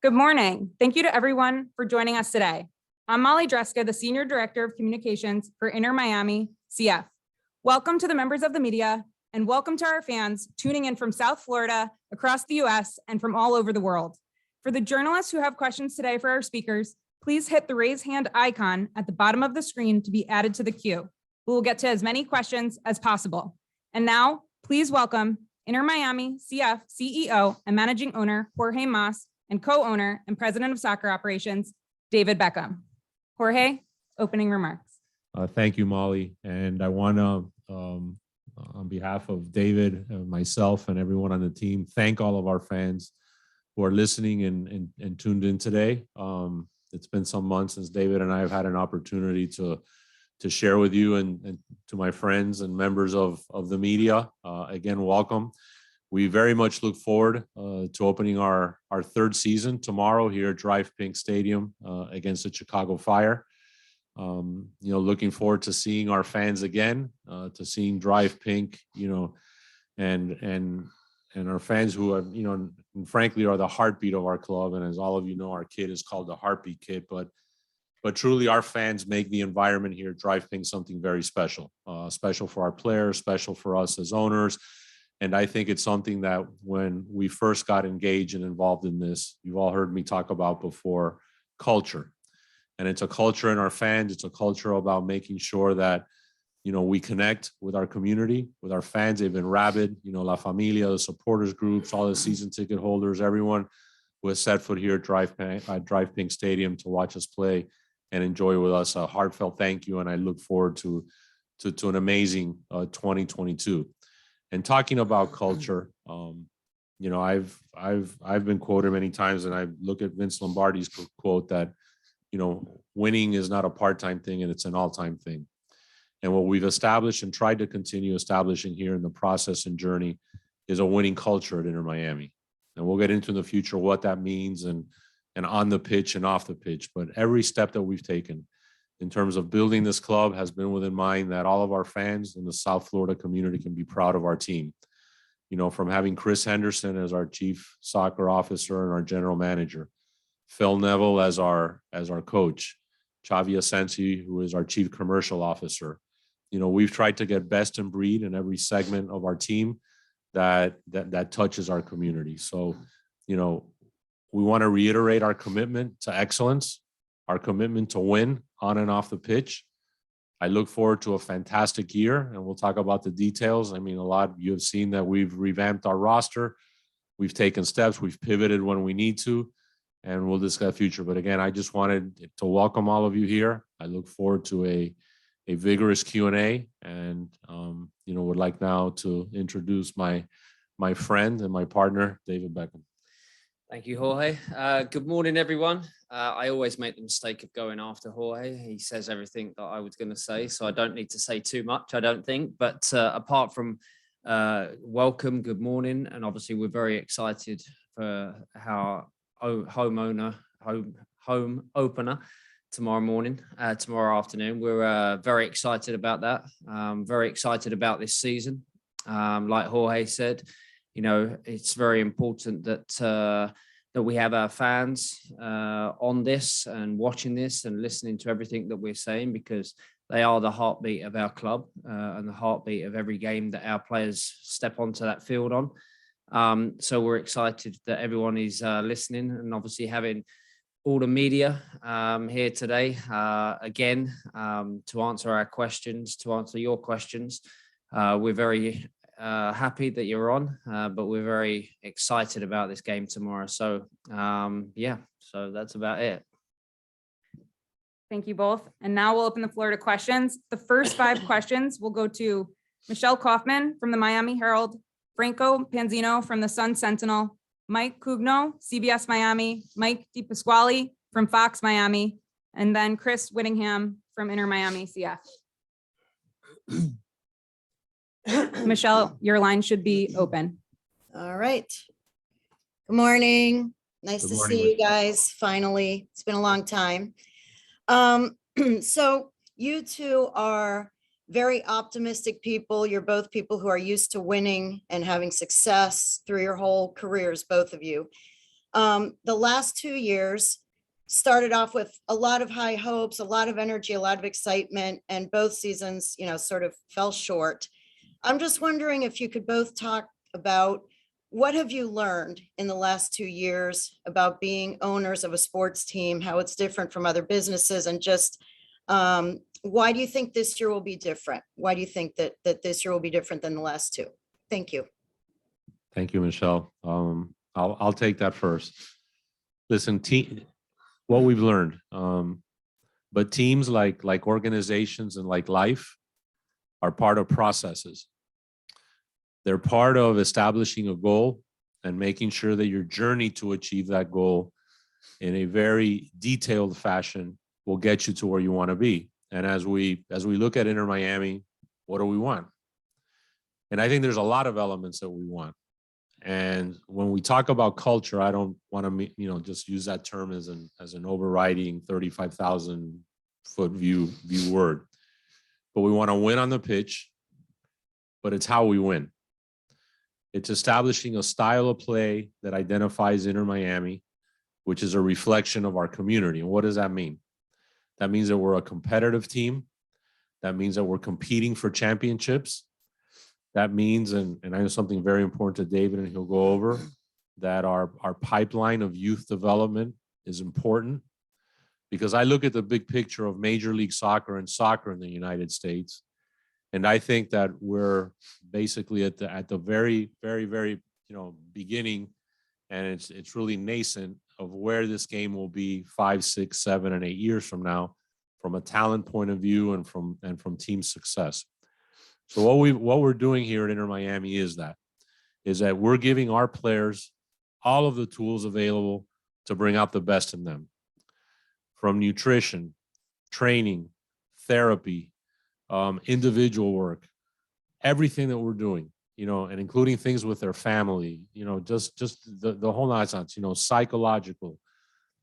Good morning. Thank you to everyone for joining us today. I'm Molly Dreska, the Senior Director of Communications for Inter Miami CF. Welcome to the members of the media and welcome to our fans tuning in from South Florida, across the US, and from all over the world. For the journalists who have questions today for our speakers, please hit the raise hand icon at the bottom of the screen to be added to the queue. We will get to as many questions as possible. And now, please welcome Inter Miami CF CEO and Managing Owner Jorge Mas, and co-owner and president of soccer operations, David Beckham. Jorge, opening remarks. Thank you, Molly. And I want to, on behalf of David, myself, and everyone on the team, thank all of our fans who are listening and tuned in today. It's been some months since David and I have had an opportunity to share with you and to my friends and members of the media. Again, welcome. We very much look forward to opening our third season tomorrow here at Drive Pink Stadium against the Chicago Fire. Looking forward to seeing our fans again, to seeing Drive Pink, and our fans who are, and frankly are the heartbeat of our club. And as all of you know, our kit is called the Heartbeat Kit, but truly our fans make the environment here at Drive Pink something very special, special for our players, special for us as owners. And I think it's something that when we first got engaged and involved in this, you've all heard me talk about before, culture. And it's a culture in our fans. It's a culture about making sure that, we connect with our community, with our fans. They've been rabid, La Familia, the supporters groups, all the season ticket holders, everyone who has set foot here at Drive Pink Stadium to watch us play and enjoy with us. A heartfelt thank you. And I look forward to an amazing 2022. And talking about culture, I've been quoted many times, and I look at Vince Lombardi's quote that, winning is not a part-time thing and it's an all-time thing. And what we've established and tried to continue establishing here in the process and journey is a winning culture at Inter Miami. And we'll get into in the future what that means and on the pitch and off the pitch. But every step that we've taken in terms of building this club has been with in mind that all of our fans in the South Florida community can be proud of our team. From having Chris Henderson as our chief soccer officer and our general manager, Phil Neville as our coach, Xavi Asensi, who is our chief commercial officer. We've tried to get best in breed in every segment of our team that touches our community. So, we want to reiterate our commitment to excellence, our commitment to win on and off the pitch. I look forward to a fantastic year, and we'll talk about the details. I mean, a lot you have seen that we've revamped our roster. We've taken steps. We've pivoted when we need to, and we'll discuss the future. But again, I just wanted to welcome all of you here. I look forward to a vigorous Q&A, and would like now to introduce my friend and my partner, David Beckham. Thank you, Jorge. Good morning, everyone. I always make the mistake of going after Jorge. He says everything that I was going to say, so I don't need to say too much, I don't think. But apart from welcome, good morning, and obviously we're very excited for our home opener tomorrow morning, tomorrow afternoon. We're very excited about that. Very excited about this season. Like Jorge said, it's very important that we have our fans on this and watching this and listening to everything that we're saying, because they are the heartbeat of our club and the heartbeat of every game that our players step onto that field on. So we're excited that everyone is listening, and obviously having all the media here today again to answer our questions, to answer your questions. We're very happy that you're on, but we're very excited about this game tomorrow. So so that's about it. Thank you both. And now we'll open the floor to questions. The first 5 questions will go to Michelle Kaufman from the Miami Herald, Franco Panzino from the Sun Sentinel, Mike Cugno, CBS Miami, Mike DePasquale from Fox Miami, and then Chris Whittingham from Inter Miami CF. Michelle, your line should be open. All right. Good morning. Nice to see you guys. Finally, it's been a long time. So you two are very optimistic people. You're both people who are used to winning and having success through your whole careers, both of you. The last 2 years started off with a lot of high hopes, a lot of energy, a lot of excitement, and both seasons, sort of fell short. I'm just wondering if you could both talk about what have you learned in the last 2 years about being owners of a sports team, how it's different from other businesses, and just why do you think this year will be different? Why do you think that this year will be different than the last two? Thank you. Thank you, Michelle. I'll take that first. Listen, what we've learned, but teams like organizations and like life are part of processes. They're part of establishing a goal and making sure that your journey to achieve that goal in a very detailed fashion will get you to where you want to be. And as we look at Inter Miami, what do we want? And I think there's a lot of elements that we want. And when we talk about culture, I don't want to, just use that term as an overriding 35,000 foot view word. But we want to win on the pitch, but it's how we win. It's establishing a style of play that identifies Inter Miami, which is a reflection of our community. And what does that mean? That means that we're a competitive team. That means that we're competing for championships. That means, and I know something very important to David, and he'll go over, that our pipeline of youth development is important, because I look at the big picture of Major League Soccer and soccer in the United States, and I think that we're basically at the very, very, very beginning, and it's really nascent of where this game will be 5, 6, 7, and 8 years from now, from a talent point of view and from team success. So what we're doing here at Inter Miami is that we're giving our players all of the tools available to bring out the best in them, from nutrition, training, therapy, individual work, everything that we're doing, and including things with their family, just the whole nonsense, psychological,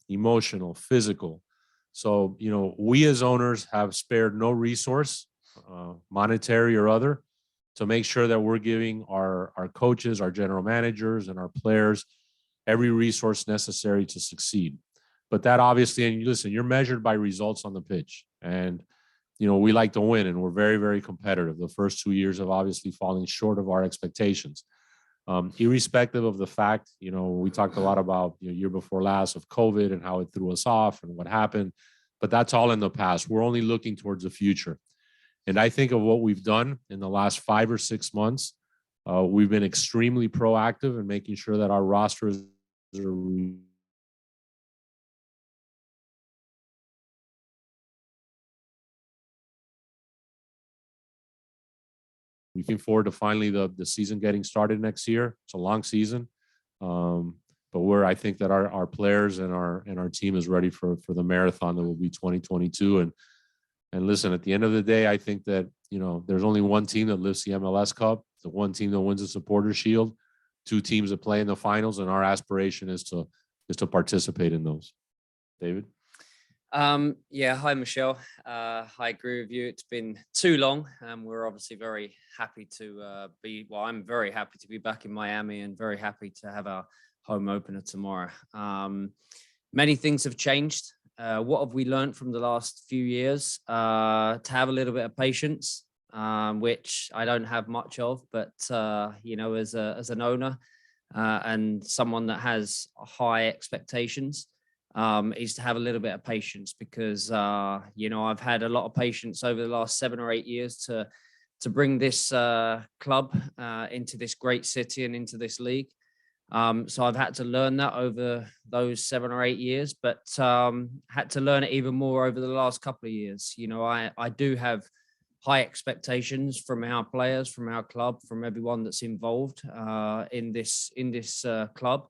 emotional, physical. So, we as owners have spared no resource, monetary or other, to make sure that we're giving our coaches, our general managers, and our players every resource necessary to succeed. But that obviously, and listen, you're measured by results on the pitch, and we like to win, and we're very, very competitive. The first 2 years have obviously fallen short of our expectations. Irrespective of the fact, we talked a lot about year before last of COVID and how it threw us off and what happened, but that's all in the past. We're only looking towards the future. And I think of what we've done in the last 5 or 6 months, we've been extremely proactive in making sure that our rosters are looking forward to finally the season getting started next year. It's a long season, but I think that our players and our team is ready for the marathon that will be 2022. And listen, at the end of the day, I think that there's only one team that lifts the MLS Cup, the one team that wins the Supporters Shield, 2 teams that play in the finals, and our aspiration is to participate in those. David. Yeah, hi Michelle. I agree with you. It's been too long. We're obviously very happy to I'm very happy to be back in Miami and very happy to have our home opener tomorrow. Many things have changed. What have we learned from the last few years? To have a little bit of patience, which I don't have much of, but as an owner and someone that has high expectations, is to have a little bit of patience, because I've had a lot of patience over the last 7 or 8 years to bring this club into this great city and into this league. So I've had to learn that over those 7 or 8 years, but had to learn it even more over the last couple of years. I do have high expectations from our players, from our club, from everyone that's involved in this club,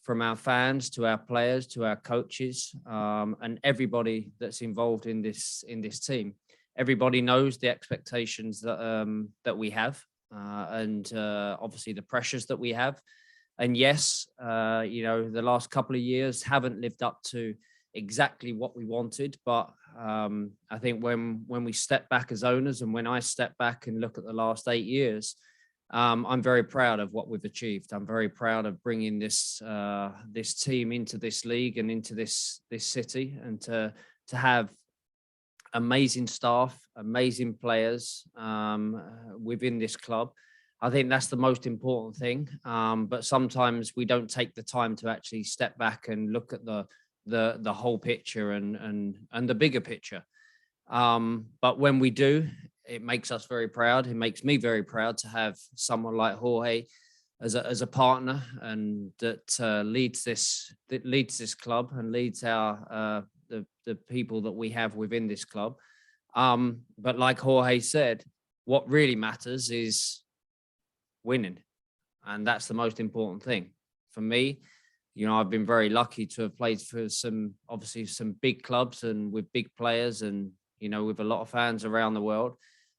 from our fans to our players to our coaches, and everybody that's involved in this team. Everybody knows the expectations that we have, and obviously the pressures that we have. And yes, the last couple of years haven't lived up to exactly what we wanted, but I think when we step back as owners, and when I step back and look at the last 8 years, I'm very proud of what we've achieved. I'm very proud of bringing this this team into this league and into this city, and to have amazing staff, amazing players within this club. I think that's the most important thing. But sometimes we don't take the time to actually step back and look at the whole picture and the bigger picture. But when we do, it makes us very proud. It makes me very proud to have someone like Jorge as a partner, and that leads this club and leads our the people that we have within this club. But like Jorge said, what really matters is winning, and that's the most important thing for me. You know, I've been very lucky to have played for obviously some big clubs and with big players, and you know, with a lot of fans around the world,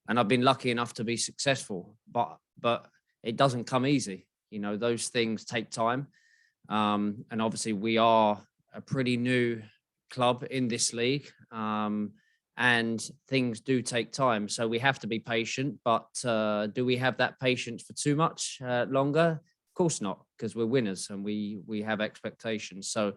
and I've been lucky enough to be successful. But it doesn't come easy. You know, those things take time, and obviously we are a pretty new club in this league, and things do take time, so we have to be patient. But do we have that patience for too much longer? Of course not, because we're winners and we have expectations. So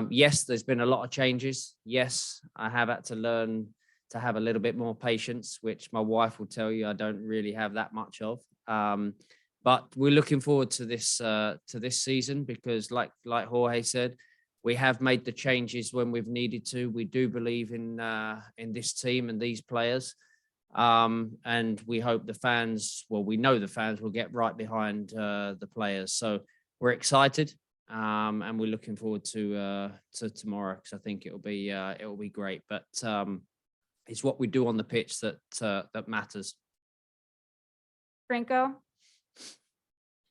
yes, there's been a lot of changes. Yes, I have had to learn to have a little bit more patience, which my wife will tell you I don't really have that much of. But we're looking forward to this season, because like Jorge said, we have made the changes when we've needed to. We do believe in this team and these players. And we hope the fans, well, we know the fans will get right behind the players. So we're excited, and we're looking forward to tomorrow, because I think it'll be great. But it's what we do on the pitch that matters. Franco,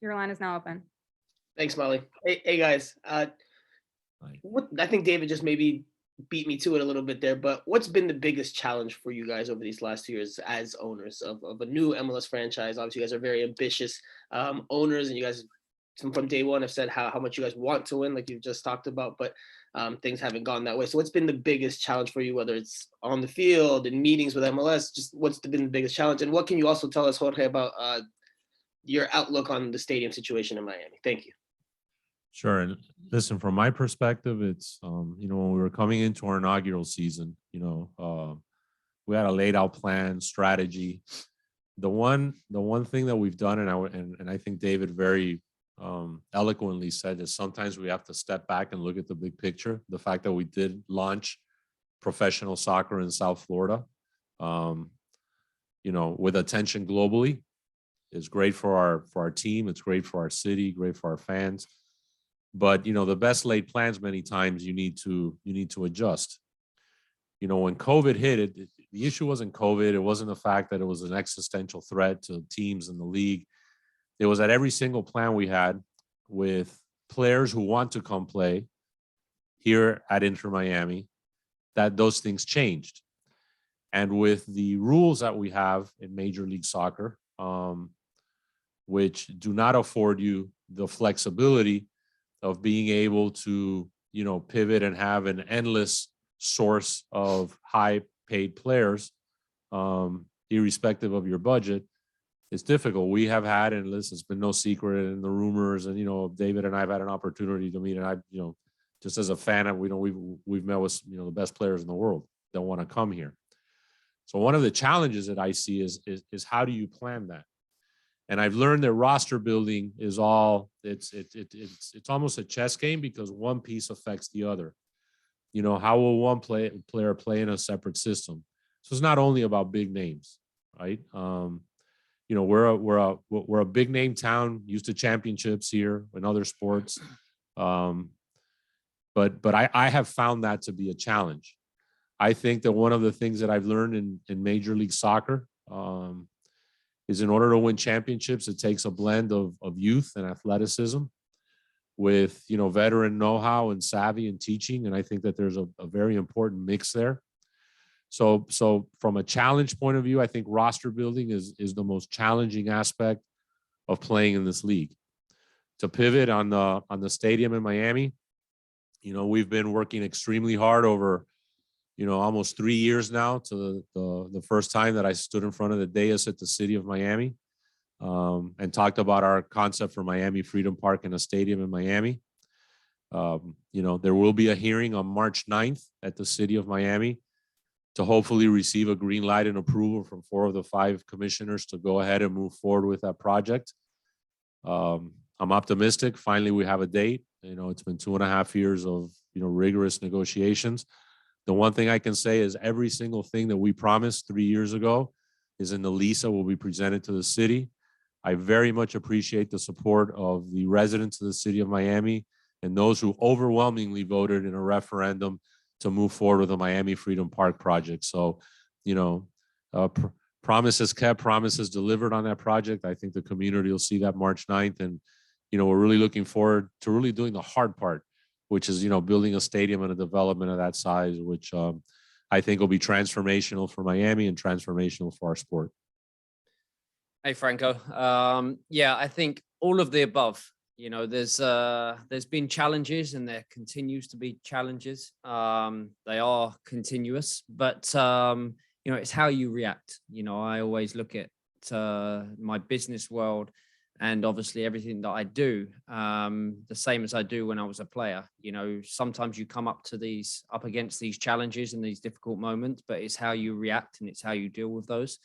your line is now open. Thanks, Molly. Hey guys. I think David just maybe beat me to it a little bit there, but what's been the biggest challenge for you guys over these last 2 years as owners of a new MLS franchise? Obviously, you guys are very ambitious owners, and you guys from day one have said how much you guys want to win, like you've just talked about, but things haven't gone that way. So what's been the biggest challenge for you, whether it's on the field, in meetings with MLS, just what's been the biggest challenge? And what can you also tell us, Jorge, about your outlook on the stadium situation in Miami? Thank you. Sure. And listen, from my perspective, it's, you know, when we were coming into our inaugural season, you know, we had a laid out plan, strategy. The one thing that we've done, and I think David very eloquently said, is sometimes we have to step back and look at the big picture. The fact that we did launch professional soccer in South Florida, you know, with attention globally, is great for our team. It's great for our city, great for our fans. But, you know, the best laid plans, many times you need to adjust. You know, when COVID hit, the issue wasn't COVID. It wasn't the fact that it was an existential threat to teams in the league. It was that every single plan we had with players who want to come play here at Inter Miami, that those things changed. And with the rules that we have in Major League Soccer, which do not afford you the flexibility of being able to, you know, pivot and have an endless source of high paid players, irrespective of your budget, it's difficult. We have had, and listen, it's been no secret in the rumors, and, you know, David and I have had an opportunity to meet, and I, you know, just as a fan of, you know, we've met with, you know, the best players in the world that want to come here. So one of the challenges that I see is how do you plan that? And I've learned that roster building is it's almost a chess game, because one piece affects the other. You know, how will one player play in a separate system? So it's not only about big names, right? You know, we're a big name town, used to championships here in other sports, but I have found that to be a challenge. I think that one of the things that I've learned in Major League Soccer is, in order to win championships, it takes a blend of youth and athleticism with, you know, veteran know-how and savvy and teaching. And I think that there's a very important mix there. So from a challenge point of view, I think roster building is the most challenging aspect of playing in this league. To pivot on the stadium in Miami, we've been working extremely hard over, almost 3 years now to the first time that I stood in front of the dais at the city of Miami and talked about our concept for Miami Freedom Park and a stadium in Miami. There will be a hearing on March 9th at the city of Miami to hopefully receive a green light and approval from 4 of the 5 commissioners to go ahead and move forward with that project. I'm optimistic. Finally, we have a date. It's been 2.5 years of, rigorous negotiations. The one thing I can say is every single thing that we promised 3 years ago is in the lease that will be presented to the city. I very much appreciate the support of the residents of the city of Miami and those who overwhelmingly voted in a referendum to move forward with the Miami Freedom Park project. So, promises kept, promises delivered on that project. I think the community will see that March 9th. And, we're really looking forward to really doing the hard part, which is, building a stadium and a development of that size, which I think will be transformational for Miami and transformational for our sport. Hey, Franco. I think all of the above. There's been challenges and there continues to be challenges. They are continuous, but it's how you react. I always look at my business world and obviously everything that I do the same as I do when I was a player. Sometimes you come up against these challenges and these difficult moments, but it's how you react and it's how you deal with those.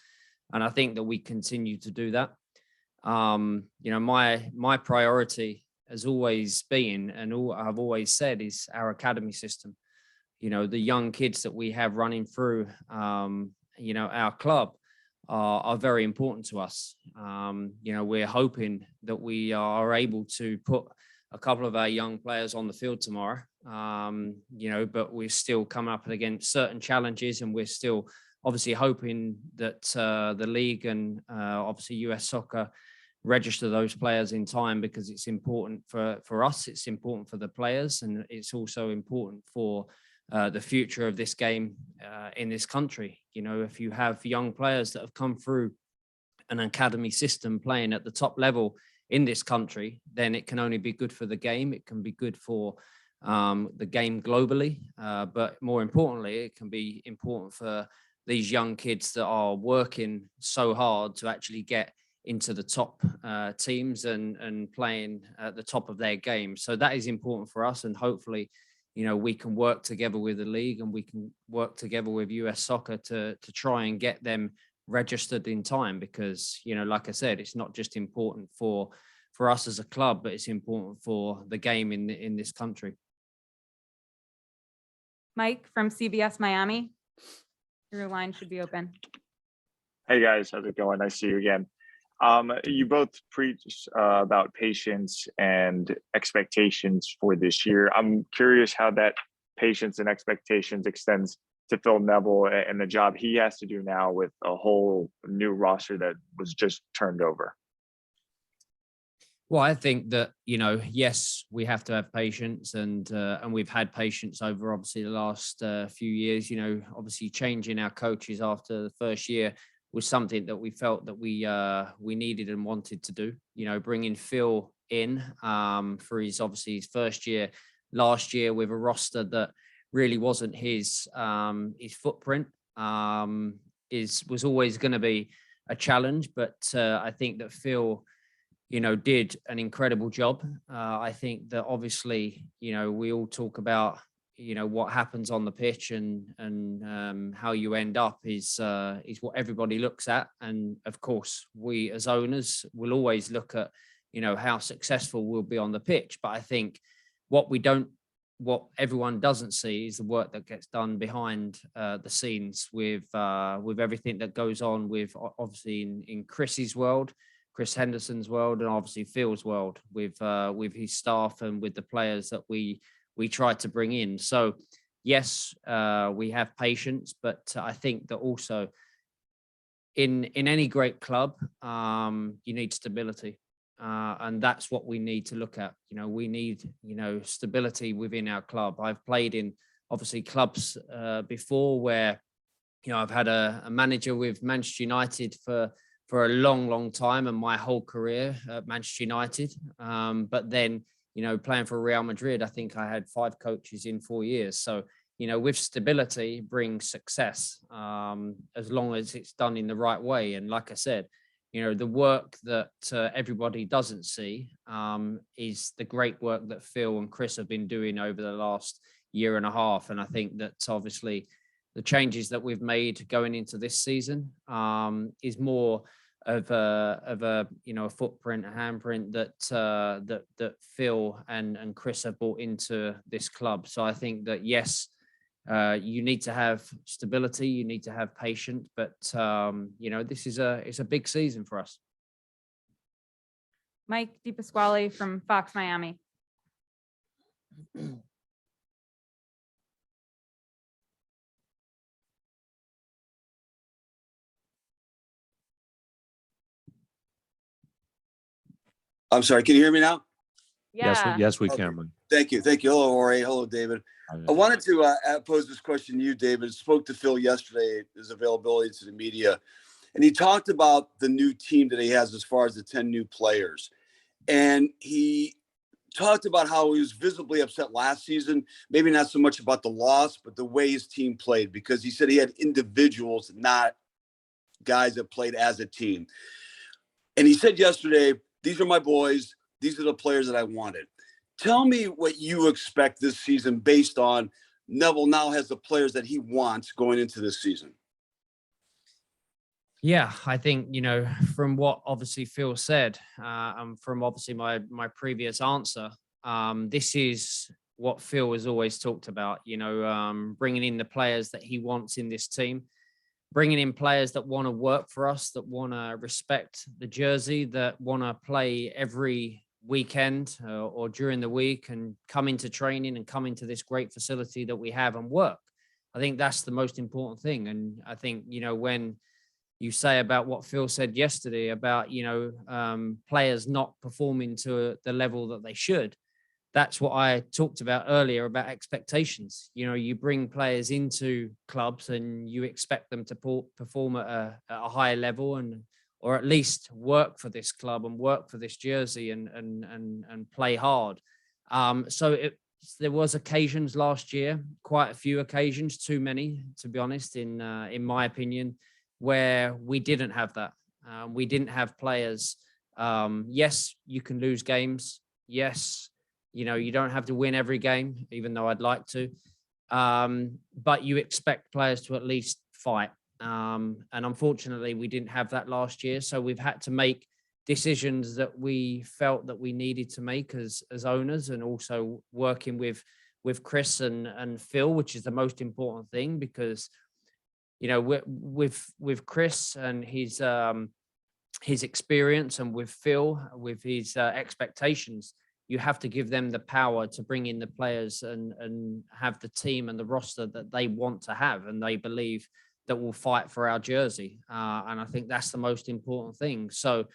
And I think that we continue to do that. My priority has always been, and all I've always said, is our academy system. The young kids that we have running through, our club are very important to us. We're hoping that we are able to put a couple of our young players on the field tomorrow. But we're still coming up against certain challenges, and we're still obviously hoping that the league and obviously US Soccer register those players in time, because it's important for us, it's important for the players, and it's also important for the future of this game in this country. If you have young players that have come through an academy system playing at the top level in this country, then it can only be good for the game. It can be good for the game globally, but more importantly, it can be important for these young kids that are working so hard to actually get into the top teams and playing at the top of their game. So that is important for us, and hopefully, we can work together with the league and we can work together with US Soccer to try and get them registered in time, because, like I said, it's not just important for us as a club, but it's important for the game in this country. Mike from CBS Miami, your line should be open. Hey guys, how's it going? Nice to see you again. You both preach about patience and expectations for this year. I'm curious how that patience and expectations extends to Phil Neville and the job he has to do now with a whole new roster that was just turned over. Well, I think that, yes, we have to have patience, and we've had patience over obviously the last few years. Obviously changing our coaches after the first year was something that we felt that we needed and wanted to do. Bringing Phil in for his first year last year with a roster that really wasn't his footprint was always going to be a challenge. But I think that Phil, did an incredible job. I think that obviously, we all talk about, what happens on the pitch and how you end up is what everybody looks at. And of course, we as owners will always look at, how successful we'll be on the pitch. But I think what everyone doesn't see is the work that gets done behind the scenes with everything that goes on with obviously in Chris's world, Chris Henderson's world, and obviously Phil's world with his staff and with the players that we try to bring in. So yes, we have patience, but I think that also in any great club, you need stability. And that's what we need to look at. We need, stability within our club. I've played in obviously clubs before where, I've had a manager with Manchester United for a long, long time and my whole career at Manchester United. But then playing for Real Madrid, I think I had 5 coaches in 4 years. So, with stability brings success, as long as it's done in the right way. And like I said, the work that everybody doesn't see is the great work that Phil and Chris have been doing over the last year and a half. And I think that obviously the changes that we've made going into this season is more of a footprint, a handprint that Phil and Chris have brought into this club. So I think that yes, you need to have stability, you need to have patience, but this is it's a big season for us. Mike DePasquale from Fox Miami. I'm sorry, can you hear me now? Yeah. Yes, we Okay. can. Mike. Thank you. Thank you. Hello, Jorge. Hello, David. I wanted to pose this question to you, David. Spoke to Phil yesterday, his availability to the media, and he talked about the new team that he has as far as the 10 new players. And he talked about how he was visibly upset last season, maybe not so much about the loss, but the way his team played, because he said he had individuals, not guys that played as a team. And he said yesterday, these are my boys. These are the players that I wanted. Tell me what you expect this season based on Neville now has the players that he wants going into this season. Yeah, I think, from what obviously Phil said, and from obviously my previous answer, this is what Phil has always talked about, bringing in the players that he wants in this team, bringing in players that want to work for us, that want to respect the jersey, that want to play every weekend or during the week and come into training and come into this great facility that we have and work. I think that's the most important thing. And I think, when you say about what Phil said yesterday about, players not performing to the level that they should, that's what I talked about earlier about expectations. You bring players into clubs and you expect them to perform at a higher level or at least work for this club and work for this jersey and play hard. There was occasions last year, quite a few occasions, too many, to be honest, in my opinion, where we didn't have that. We didn't have players. Yes, you can lose games. Yes, you don't have to win every game, even though I'd like to. But you expect players to at least fight. And unfortunately, we didn't have that last year. So we've had to make decisions that we felt that we needed to make as owners, and also working with Chris and Phil, which is the most important thing, because with Chris and his experience, and with Phil with his expectations, you have to give them the power to bring in the players and have the team and the roster that they want to have and they believe that will fight for our jersey. And I think that's the most important thing. So,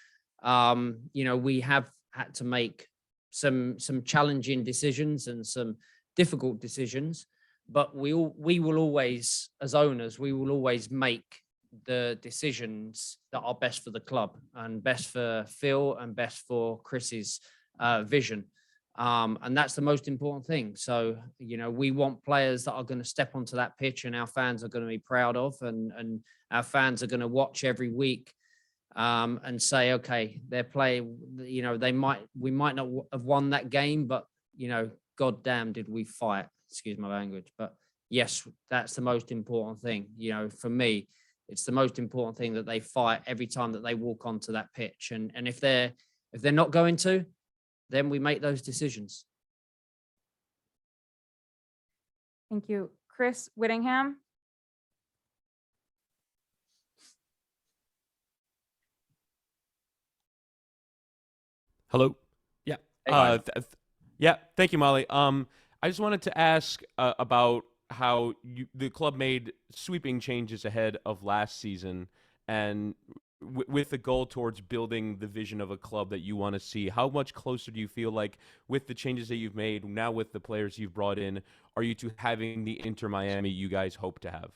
we have had to make some challenging decisions and some difficult decisions, but we will always, as owners, we will always make the decisions that are best for the club and best for Phil and best for Chris's vision. And that's the most important thing. So, we want players that are going to step onto that pitch and our fans are going to be proud of, and our fans are going to watch every week and say, okay, they're playing, we might not have won that game, but, God damn, did we fight? Excuse my language. But yes, that's the most important thing. For me, it's the most important thing that they fight every time that they walk onto that pitch. And if they're not going to, then we make those decisions. Thank you. Chris Whittingham. Hello. Yeah. Hey. Yeah. Thank you, Molly. I just wanted to ask about how the club made sweeping changes ahead of last season, and with the goal towards building the vision of a club that you want to see. How much closer do you feel like, with the changes that you've made now, with the players you've brought in, are you to having the Inter Miami you guys hope to have?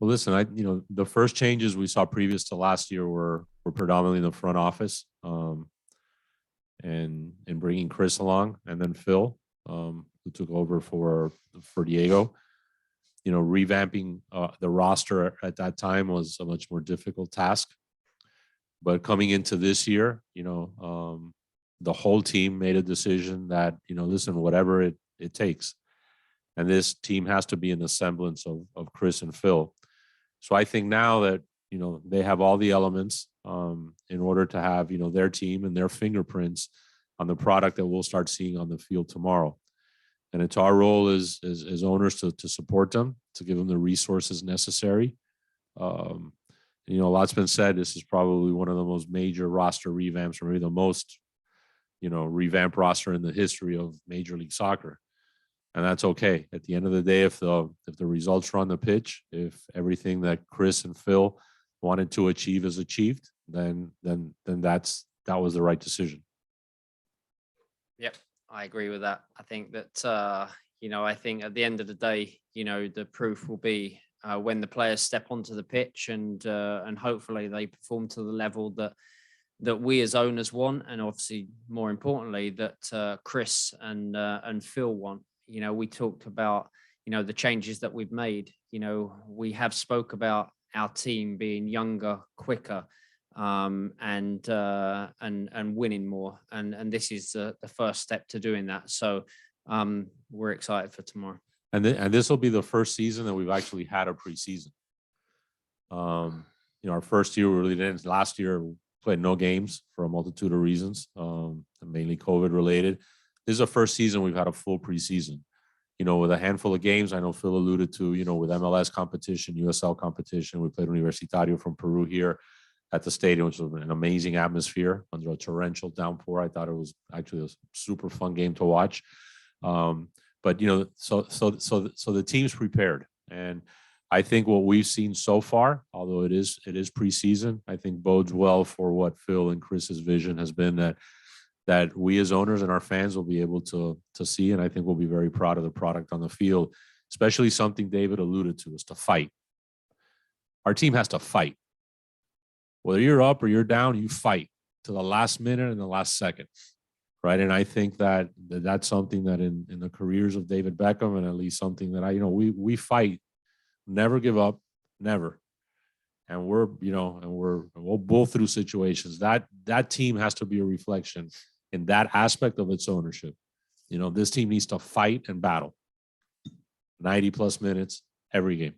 Well, listen, the first changes we saw previous to last year were predominantly in the front office. And in bringing Chris along, and then Phil, who took over for Diego. Revamping the roster at that time was a much more difficult task. But coming into this year, the whole team made a decision that, listen, whatever it takes. And this team has to be in the semblance of Chris and Phil. So I think now that, they have all the elements in order to have, their team and their fingerprints on the product that we'll start seeing on the field tomorrow. And it's our role as owners to support them, to give them the resources necessary. A lot's been said. This is probably one of the most major roster revamps, or maybe the most, revamped roster in the history of Major League Soccer. And that's okay. At the end of the day, if the results are on the pitch, if everything that Chris and Phil wanted to achieve is achieved, then that was the right decision. Yep, I agree with that. I think that I think at the end of the day, the proof will be when the players step onto the pitch, and hopefully they perform to the level that we as owners want, and obviously more importantly that Chris and Phil want. We talked about the changes that we've made. We have spoke about our team being younger, quicker, and winning more, and this is the first step to doing that. So we're excited for tomorrow. And this will be the first season that we've actually had a preseason. Our first year we really didn't. Last year we played no games for a multitude of reasons, mainly COVID related. This is the first season we've had a full preseason. With a handful of games, I know Phil alluded to, with MLS competition, USL competition. We played Universitario from Peru here at the stadium, which was an amazing atmosphere under a torrential downpour. I thought it was actually a super fun game to watch. But so the team's prepared, and I think what we've seen so far, although it is preseason, I think bodes well for what Phil and Chris's vision has been, that we as owners and our fans will be able to see, and I think we'll be very proud of the product on the field, especially something David alluded to, is to fight. Our team has to fight. Whether you're up or you're down, you fight to the last minute and the last second, right? And I think that's something that in the careers of David Beckham, and at least something that we fight, never give up, never. And we'll pull through situations. That team has to be a reflection in that aspect of its ownership. This team needs to fight and battle 90 plus minutes every game.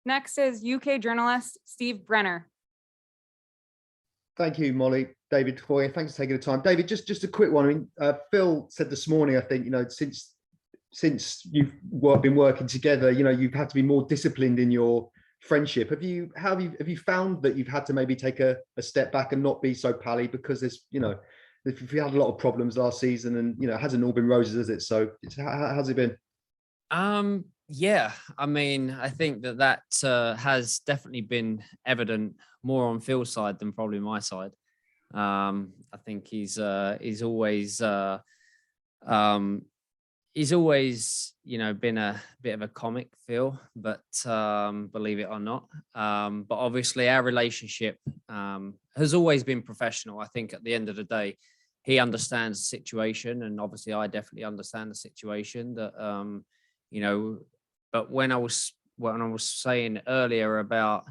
Next is UK journalist Steve Brenner. Thank you, Molly. David, Jorge, thanks for taking the time. David, just a quick one. I mean, Phil said this morning, I think, since you've been working together, you've had to be more disciplined in your friendship. Have you found that you've had to maybe take a step back and not be so pally, because there's, if you had a lot of problems last season, and it hasn't all been roses, has it? So how's it been? Yeah, I mean, I think that has definitely been evident more on Phil's side than probably my side. I think he's always been a bit of a comic, Phil, but believe it or not. But obviously our relationship has always been professional. I think at the end of the day, he understands the situation, and obviously I definitely understand the situation that, but when I was saying earlier about,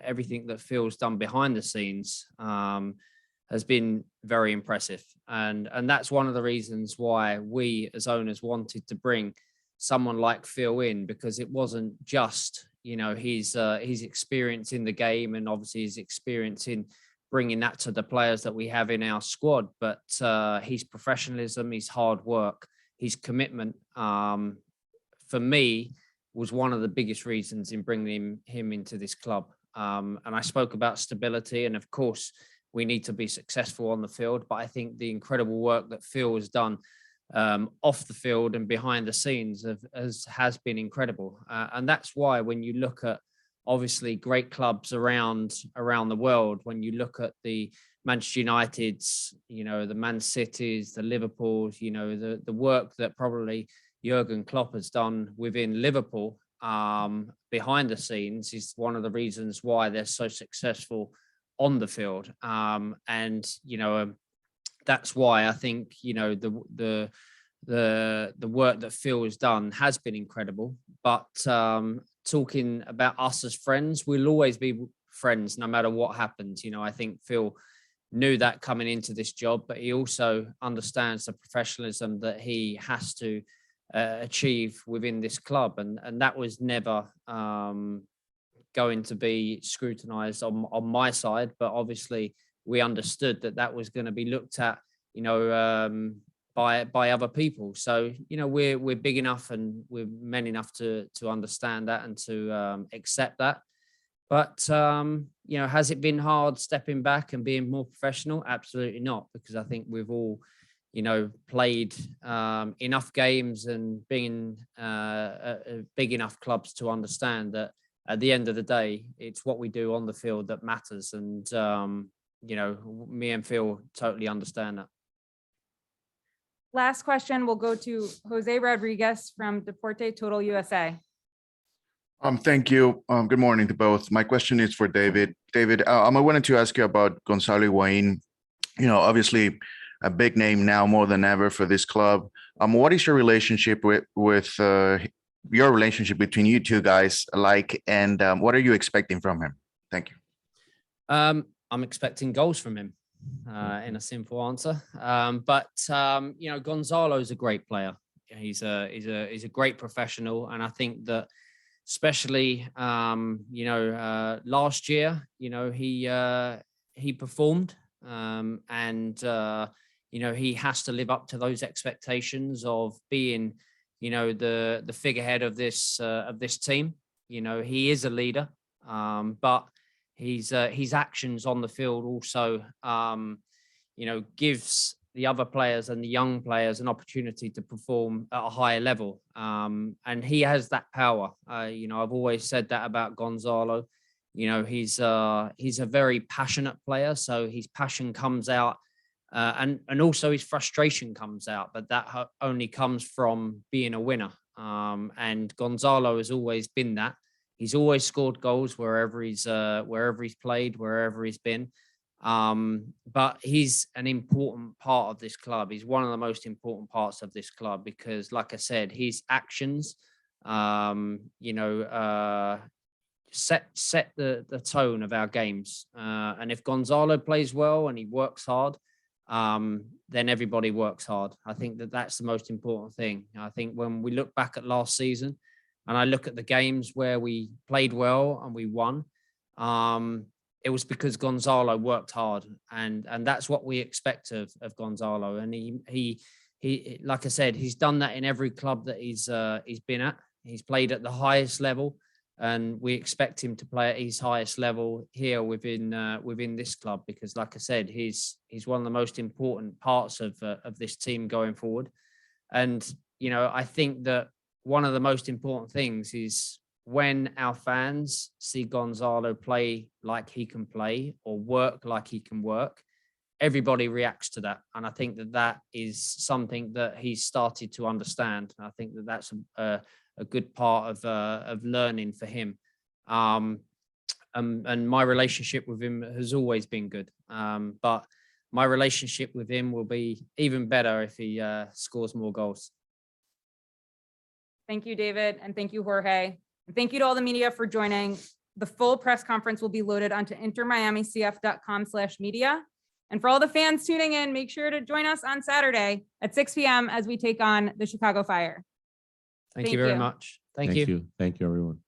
everything that Phil's done behind the scenes, has been very impressive. And that's one of the reasons why we as owners wanted to bring someone like Phil in, because it wasn't just, his experience in the game, and obviously his experience in bringing that to the players that we have in our squad, but his professionalism, his hard work, his commitment, for me, was one of the biggest reasons in bringing him into this club. And I spoke about stability, and of course, we need to be successful on the field. But I think the incredible work that Phil has done off the field and behind the scenes has been incredible. And that's why when you look at obviously great clubs around the world, when you look at the Manchester Uniteds, the Man Cities, the Liverpools, the work that probably Jurgen Klopp has done within Liverpool behind the scenes is one of the reasons why they're so successful on the field. And that's why I think, you know, the work that Phil has done has been incredible. But talking about us as friends, we'll always be friends no matter what happens. You know, I think Phil knew that coming into this job, but he also understands the professionalism that he has to achieve within this club, and that was never going to be scrutinized on my side. But obviously, we understood that that was going to be looked at, you know, by other people. So, you know, we're big enough and we're men enough to understand that and to accept that. But you know, has it been hard stepping back and being more professional? Absolutely not, because I think we've all, you know, played enough games and been big enough clubs to understand that at the end of the day, it's what we do on the field that matters. And you know, me and Phil totally understand that. Last question will go to Jose Rodriguez from Deporte Total USA. Thank you. Good morning to both. My question is for David. David, I wanted to ask you about Gonzalo Higuain. You know, obviously a big name now more than ever for this club. What is your relationship with your relationship between you two guys like, and what are you expecting from him? Thank you. I'm expecting goals from him, in a simple answer. But you know, Gonzalo's a great player. He's a great professional, and I think that, especially you know, last year, you know, he performed, and you know, he has to live up to those expectations of being, you know, the figurehead of this team. You know, he is a leader, but his actions on the field also, you know, gives the other players and the young players an opportunity to perform at a higher level. And he has that power. You know, I've always said that about Gonzalo. You know, he's a very passionate player, so his passion comes out, and also his frustration comes out, but that only comes from being a winner. And Gonzalo has always been that. He's always scored goals wherever he's played, wherever he's been. But he's an important part of this club. He's one of the most important parts of this club because, like I said, his actions, you know, set the tone of our games. And if Gonzalo plays well and he works hard, then everybody works hard. I think that that's the most important thing. I think when we look back at last season and I look at the games where we played well and we won, it was because Gonzalo worked hard, and that's what we expect of Gonzalo. And he, like I said, he's done that in every club that he's been at. He's played at the highest level, and we expect him to play at his highest level here within this club because, like I said, he's one of the most important parts of this team going forward. And you know, I think that one of the most important things is when our fans see Gonzalo play like he can play or work like he can work, everybody reacts to that. And I think that that is something that he's started to understand. I think that that's a good part of learning for him. And my relationship with him has always been good. But my relationship with him will be even better if he scores more goals. Thank you, David. And thank you, Jorge. And thank you to all the media for joining. The full press conference will be loaded onto intermiamicf.com/media. And for all the fans tuning in, make sure to join us on Saturday at 6 p.m. as we take on the Chicago Fire. Thank you very much. Thank you. Thank you, everyone.